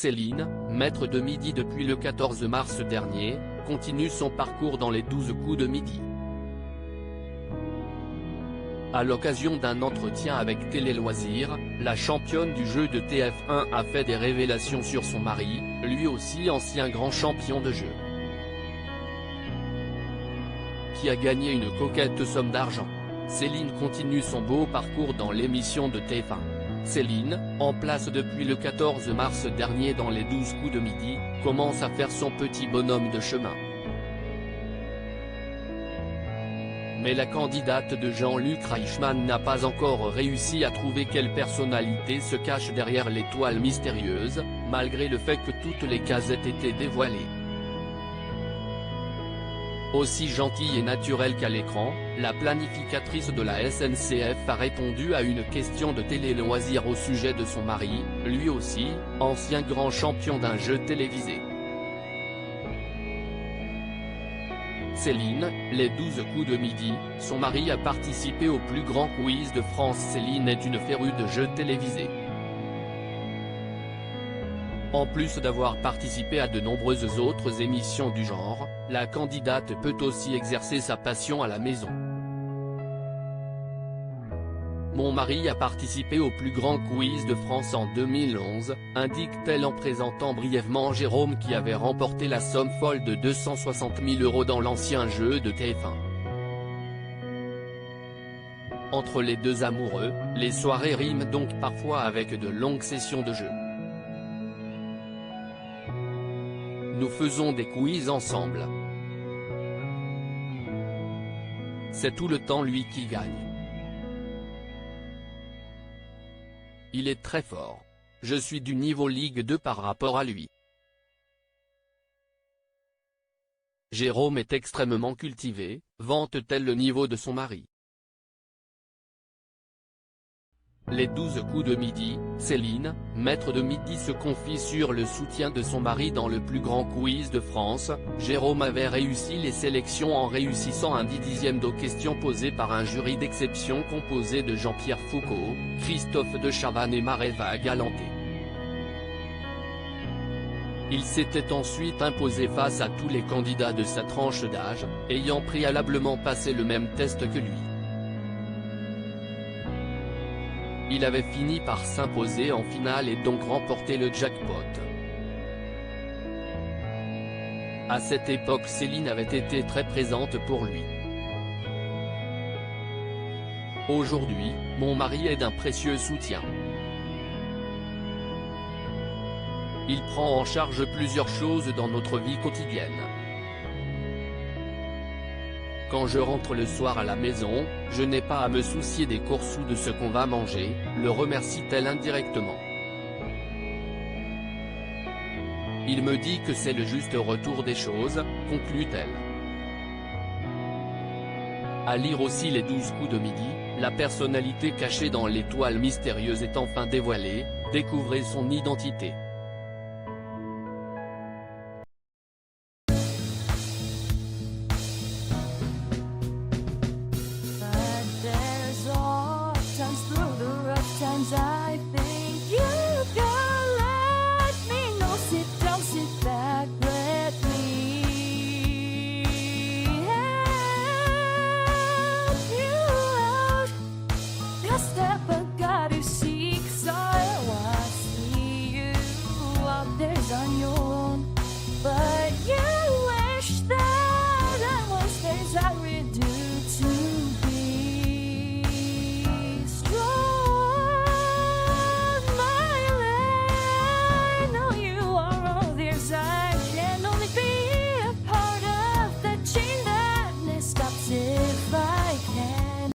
Céline, maître de midi depuis le 14 mars dernier, continue son parcours dans les 12 coups de midi. À l'occasion d'un entretien avec Télé Loisirs, la championne du jeu de TF1 a fait des révélations sur son mari, lui aussi ancien grand champion de jeu, qui a gagné une coquette somme d'argent. Céline continue son beau parcours dans l'émission de TF1. Céline, en place depuis le 14 mars dernier dans les 12 coups de midi, commence à faire son petit bonhomme de chemin. Mais la candidate de Jean-Luc Reichmann n'a pas encore réussi à trouver quelle personnalité se cache derrière l'étoile mystérieuse, malgré le fait que toutes les cases aient été dévoilées. Aussi gentille et naturelle qu'à l'écran, la planificatrice de la SNCF a répondu à une question de Télé Loisirs au sujet de son mari, lui aussi, ancien grand champion d'un jeu télévisé. Céline, les 12 coups de midi, son mari a participé au plus grand quiz de France. Céline est une férue de jeux télévisés. En plus d'avoir participé à de nombreuses autres émissions du genre, la candidate peut aussi exercer sa passion à la maison. Mon mari a participé au plus grand quiz de France en 2011, indique-t-elle en présentant brièvement Jérôme qui avait remporté la somme folle de 260 000 € dans l'ancien jeu de TF1. Entre les deux amoureux, les soirées riment donc parfois avec de longues sessions de jeu. Nous faisons des quiz ensemble. C'est tout le temps lui qui gagne. Il est très fort. Je suis du niveau Ligue 2 par rapport à lui. Jérôme est extrêmement cultivé, vante-t-elle le niveau de son mari. Les 12 coups de midi, Céline, maître de midi se confie sur le soutien de son mari dans le plus grand quiz de France. Jérôme avait réussi les sélections en réussissant un 10e de questions posées par un jury d'exception composé de Jean-Pierre Foucault, Christophe de Chavannes et Maréva Galanté. Il s'était ensuite imposé face à tous les candidats de sa tranche d'âge, ayant préalablement passé le même test que lui. Il avait fini par s'imposer en finale et donc remporter le jackpot. À cette époque, Céline avait été très présente pour lui. Aujourd'hui, mon mari est d'un précieux soutien. Il prend en charge plusieurs choses dans notre vie quotidienne. Quand je rentre le soir à la maison, je n'ai pas à me soucier des courses ou de ce qu'on va manger, le remercie-t-elle indirectement. Il me dit que c'est le juste retour des choses, conclut-elle. À lire aussi les 12 coups de midi, la personnalité cachée dans l'étoile mystérieuse est enfin dévoilée, découvrez son identité.